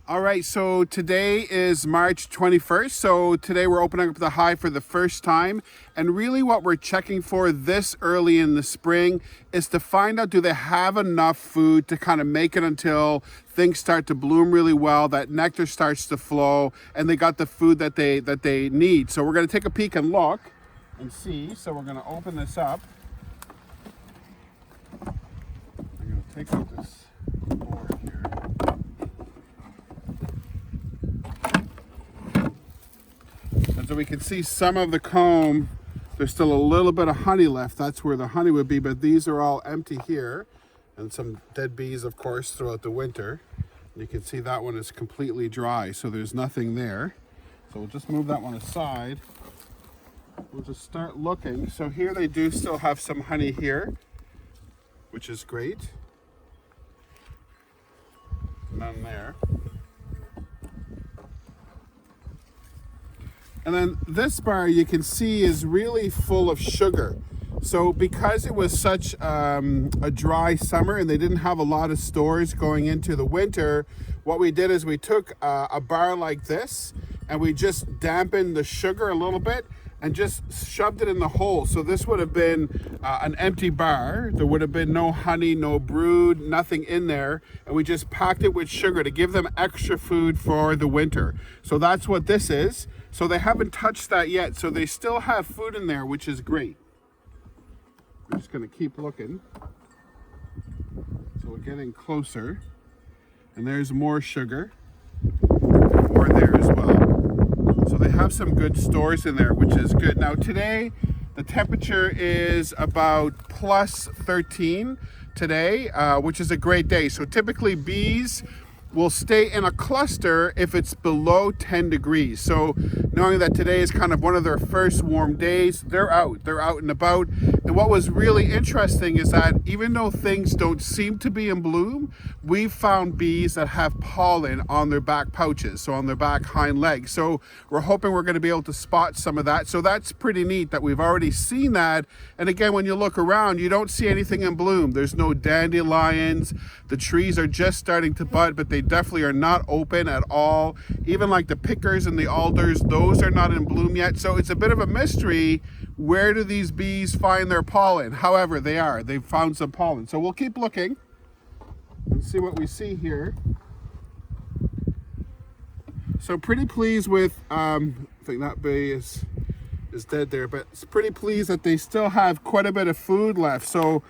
All right, so today is March 21st. So today we're opening up the hive for the first time. And really what we're checking for this early in the spring is to find out, do they have enough food to kind of make it until things start to bloom really well, that nectar starts to flow, and they got the food that they need. So we're gonna take a peek and look and see. So we're gonna open this up. I'm gonna take out this board here. And so we can see some of the comb, there's still a little bit of honey left. That's where the honey would be, but these are all empty here. And some dead bees, of course, throughout the winter. You can see that one is completely dry, so there's nothing there. So we'll just move that one aside. We'll just start looking. So here they do still have some honey here, which is great. None there. And then this bar you can see is really full of sugar. So because it was such a dry summer and they didn't have a lot of stores going into the winter, what we did is we took a bar like this and we just dampened the sugar a little bit and just shoved it in the hole. So this would have been an empty bar. There would have been no honey, no brood, nothing in there. And we just packed it with sugar to give them extra food for the winter. So that's what this is. So they haven't touched that yet. So they still have food in there, which is great. We're just gonna keep looking. So we're getting closer. And there's more sugar. More there as well. So they have some good stores in there, which is good. Now today, the temperature is about plus 13 today, which is a great day. So typically bees will stay in a cluster if it's below 10 degrees. So knowing that today is kind of one of their first warm days, they're out and about. And what was really interesting is that even though things don't seem to be in bloom, we've found bees that have pollen on their back pouches, so on their back hind legs. So we're hoping we're going to be able to spot some of that. So that's pretty neat that we've already seen that. And again, when you look around, you don't see anything in bloom. There's no dandelions. The trees are just starting to bud, but they definitely are not open at all. Even like the pickers and the alders, those are not in bloom yet. So it's a bit of a mystery. Where do these bees find their pollen? However, they've found some pollen. So we'll keep looking and see what we see here. So pretty pleased with, I think that bee is dead there, but it's pretty pleased that they still have quite a bit of food left. So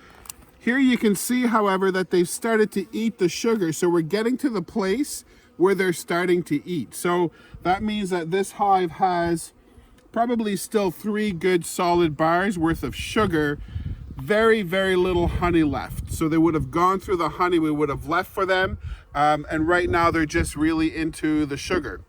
here you can see, however, that they've started to eat the sugar. So we're getting to the place where they're starting to eat. So that means that this hive has probably still 3 good solid bars worth of sugar. Very, very little honey left. So they would have gone through the honey we would have left for them. And right now they're just really into the sugar,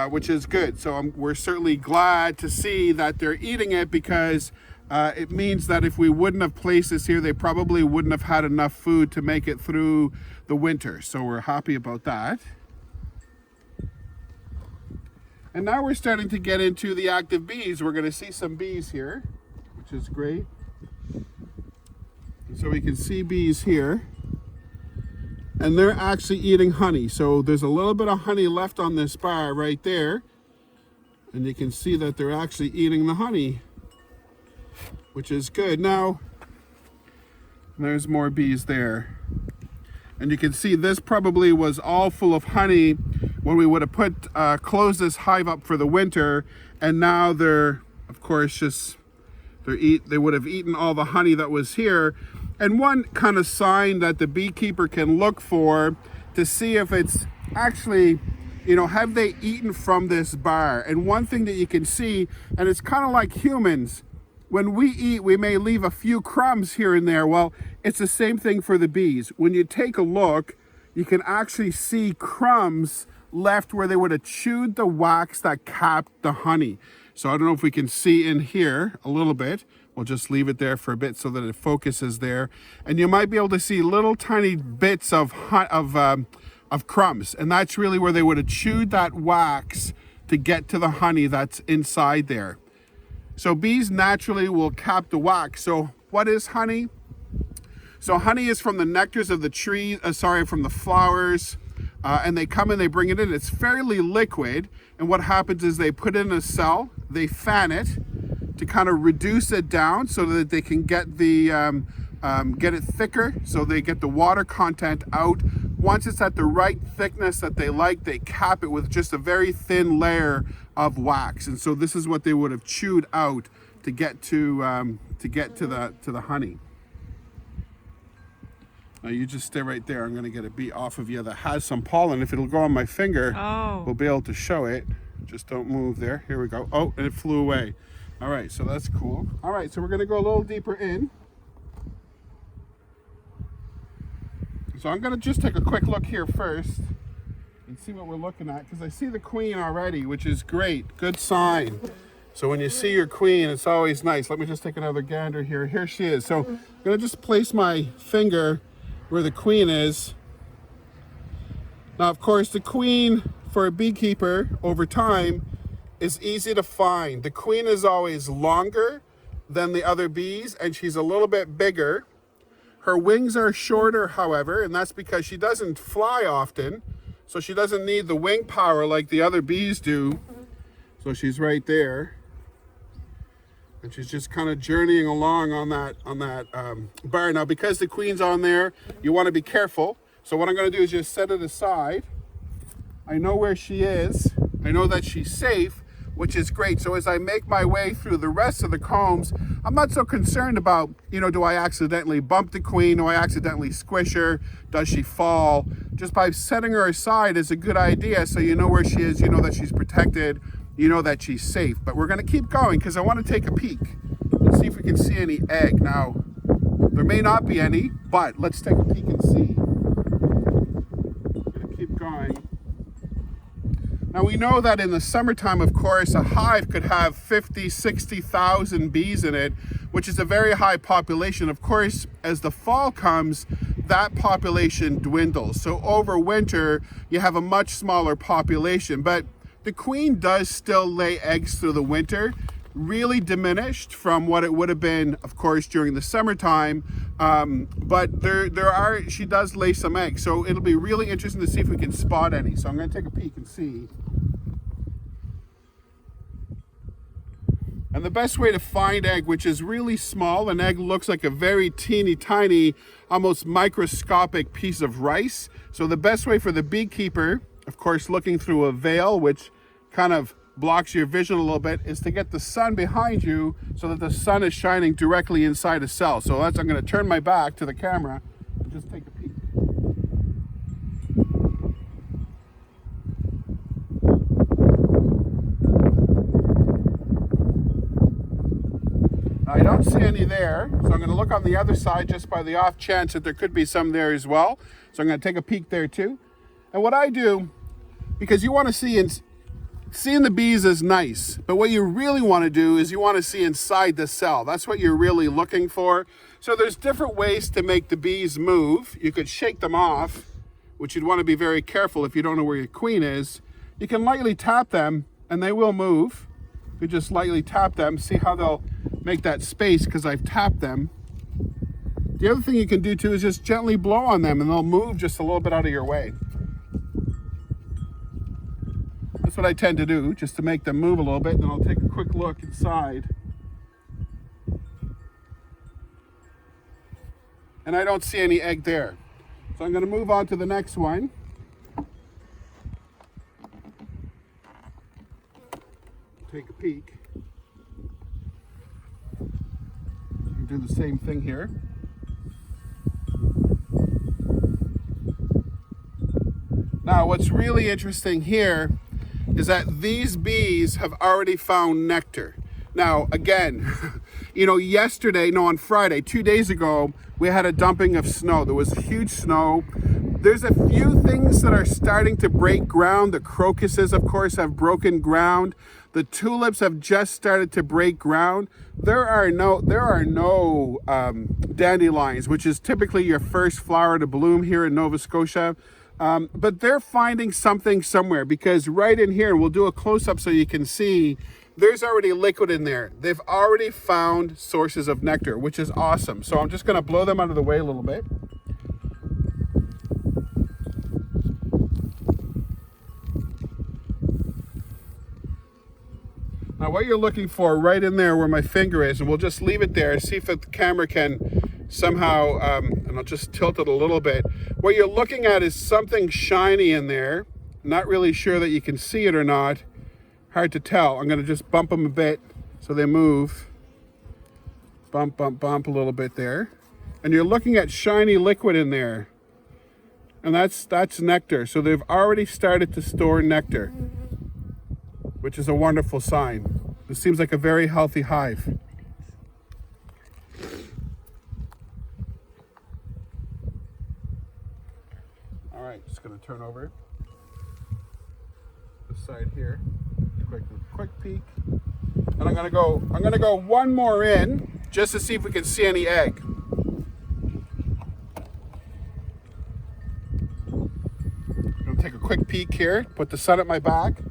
which is good. So we're certainly glad to see that they're eating it, because it means that if we wouldn't have placed this here, they probably wouldn't have had enough food to make it through the winter. So we're happy about that. And now we're starting to get into the active bees. We're going to see some bees here, which is great. And so we can see bees here. And they're actually eating honey. So there's a little bit of honey left on this bar right there. And you can see that they're actually eating the honey, which is good. Now, there's more bees there. And you can see this probably was all full of honey when we would have closed this hive up for the winter. And now they're, of course, they would have eaten all the honey that was here. And one kind of sign that the beekeeper can look for to see if it's actually, have they eaten from this bar? And one thing that you can see, and it's kind of like humans, when we eat, we may leave a few crumbs here and there. Well, it's the same thing for the bees. When you take a look, you can actually see crumbs left where they would have chewed the wax that capped the honey. So I don't know if we can see in here a little bit. We'll just leave it there for a bit so that it focuses there. And you might be able to see little tiny bits of crumbs. And that's really where they would have chewed that wax to get to the honey that's inside there. So bees naturally will cap the wax. So what is honey? So honey is from the nectars of the trees, from the flowers and they come and they bring it in. It's fairly liquid, and what happens is they put it in a cell, they fan it to kind of reduce it down so that they can get the get it thicker, so they get the water content out. Once it's at the right thickness that they like, they cap it with just a very thin layer of wax. And so this is what they would have chewed out to get to the honey. Now you just stay right there. I'm going to get a bee off of you that has some pollen. If it'll go on my finger, we'll be able to show it. Just don't move there. Here we go. Oh, and it flew away. All right, so that's cool. All right, so we're going to go a little deeper in. So I'm going to just take a quick look here first and see what we're looking at, because I see the queen already, which is great. Good sign. So when you see your queen, it's always nice. Let me just take another gander here. Here she is. So I'm going to just place my finger where the queen is. Now, of course, the queen for a beekeeper over time is easy to find. The queen is always longer than the other bees, and she's a little bit bigger. Her wings are shorter, however, and that's because she doesn't fly often, so she doesn't need the wing power like the other bees do. So she's right there, and she's just kind of journeying along on that bar. Now, because the queen's on there, you want to be careful. So what I'm going to do is just set it aside. I know where she is. I know that she's safe, which is great. So as I make my way through the rest of the combs, I'm not so concerned about, do I accidentally bump the queen? Do I accidentally squish her? Does she fall? Just by setting her aside is a good idea, so you know where she is, you know that she's protected, you know that she's safe. But we're going to keep going because I want to take a peek and see if we can see any egg. Now, there may not be any, but let's take a peek and see. Keep going. Now we know that in the summertime, of course, a hive could have 50, 60,000 bees in it, which is a very high population. Of course, as the fall comes, that population dwindles. So over winter, you have a much smaller population, but the queen does still lay eggs through the winter, really diminished from what it would have been, of course, during the summertime. But she does lay some eggs. So it'll be really interesting to see if we can spot any. So I'm going to take a peek and see. And the best way to find egg, which is really small, an egg looks like a very teeny tiny, almost microscopic piece of rice. So the best way for the beekeeper, of course, looking through a veil, which kind of blocks your vision a little bit, is to get the sun behind you so that the sun is shining directly inside a cell. So I'm going to turn my back to the camera and just take a peek. I don't see any there, so I'm going to look on the other side just by the off chance that there could be some there as well. So I'm going to take a peek there too. And what I do, because you want to see, seeing the bees is nice, but what you really want to do is you want to see inside the cell. That's what you're really looking for. So there's different ways to make the bees move. You could shake them off, which you'd want to be very careful if you don't know where your queen is. You can lightly tap them and they will move. You just lightly tap them, see how they'll make that space because I've tapped them. The other thing you can do too is just gently blow on them and they'll move just a little bit out of your way. That's what I tend to do, just to make them move a little bit, and then I'll take a quick look inside. And I don't see any egg there. So I'm going to move on to the next one. Take a peek. You can do the same thing here. Now, what's really interesting here is that these bees have already found nectar. Now, again, on Friday, 2 days ago, we had a dumping of snow. There was huge snow. There's a few things that are starting to break ground. The crocuses, of course, have broken ground. The tulips have just started to break ground. There are no dandelions, which is typically your first flower to bloom here in Nova Scotia. But they're finding something somewhere, because right in here, we'll do a close-up so you can see, there's already liquid in there. They've already found sources of nectar, which is awesome. So I'm just going to blow them out of the way a little bit. Now what you're looking for right in there where my finger is, and we'll just leave it there, see if the camera can somehow, and I'll just tilt it a little bit. What you're looking at is something shiny in there. Not really sure that you can see it or not. Hard to tell. I'm gonna just bump them a bit so they move. Bump, bump, bump a little bit there. And you're looking at shiny liquid in there. And that's nectar. So they've already started to store nectar, which is a wonderful sign. This seems like a very healthy hive. All right, just gonna turn over this side here. Quick peek. And I'm gonna go one more in just to see if we can see any egg. I'm gonna take a quick peek here, put the sun at my back.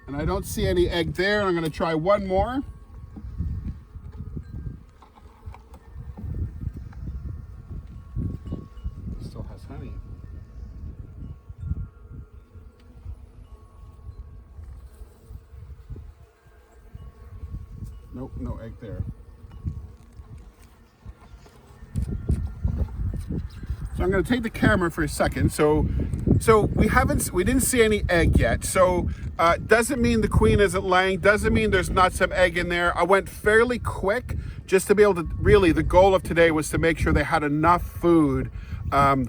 And I don't see any egg there. I'm gonna try one more. Still has honey. Nope, no egg there. So I'm going to take the camera for a second. So we didn't see any egg yet. So doesn't mean the queen isn't laying. Doesn't mean there's not some egg in there. I went fairly quick just to be able to, really the goal of today was to make sure they had enough food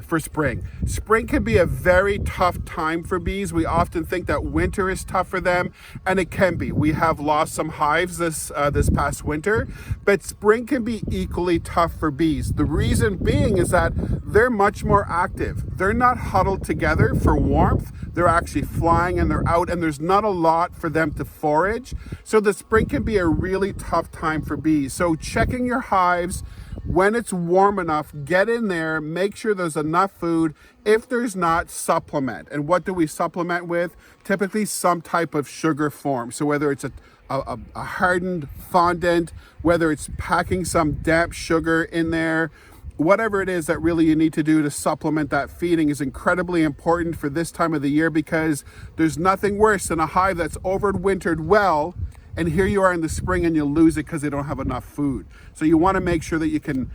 for spring. Spring can be a very tough time for bees. We often think that winter is tough for them, and it can be. We have lost some hives this past winter, but spring can be equally tough for bees. The reason being is that they're much more active. They're not huddled together for warmth. They're actually flying and they're out, and there's not a lot for them to forage. So the spring can be a really tough time for bees. So checking your hives, when it's warm enough, get in there, make sure there's enough food. If there's not, supplement. And what do we supplement with? Typically some type of sugar form. So whether it's a hardened fondant, whether it's packing some damp sugar in there, whatever it is that really you need to do to supplement that feeding is incredibly important for this time of the year, because there's nothing worse than a hive that's overwintered well, and here you are in the spring and you lose it because they don't have enough food. So you want to make sure that you can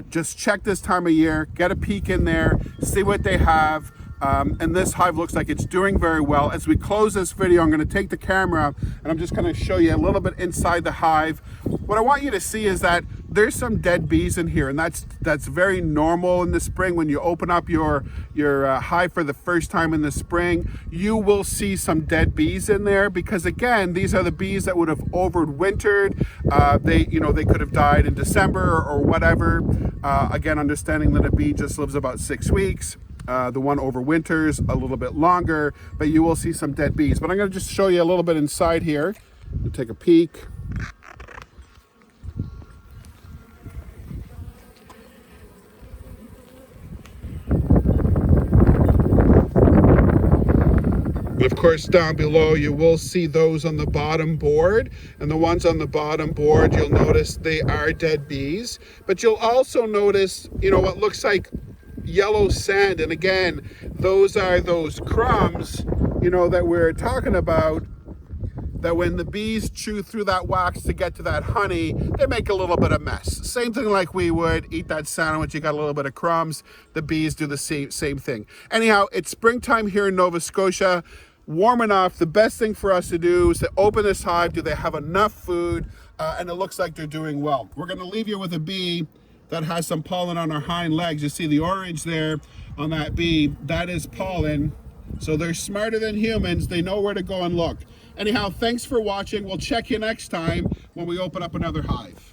just check this time of year, get a peek in there, see what they have. And this hive looks like it's doing very well. As we close this video, I'm going to take the camera and I'm just going to show you a little bit inside the hive. What I want you to see is that there's some dead bees in here, and that's very normal in the spring. When you open up your hive for the first time in the spring, you will see some dead bees in there, because again, these are the bees that would have overwintered. They could have died in December or whatever. Again, understanding that a bee just lives about 6 weeks. The one overwinters a little bit longer, but you will see some dead bees. But I'm going to just show you a little bit inside here. We'll take a peek. Of course, down below you will see those on the bottom board, and the ones on the bottom board, you'll notice they are dead bees. But you'll also notice, what looks like yellow sand, and again, those are those crumbs, that we're talking about, that when the bees chew through that wax to get to that honey, they make a little bit of mess. Same thing like we would eat that sandwich, you got a little bit of crumbs, the bees do the same thing. Anyhow, it's springtime here in Nova Scotia, warm enough. The best thing for us to do is to open this hive. Do they have enough food? And it looks like they're doing well. We're gonna leave you with a bee that has some pollen on her hind legs. You see the orange there on that bee, that is pollen. So they're smarter than humans. They know where to go and look. Anyhow, thanks for watching. We'll check you next time when we open up another hive.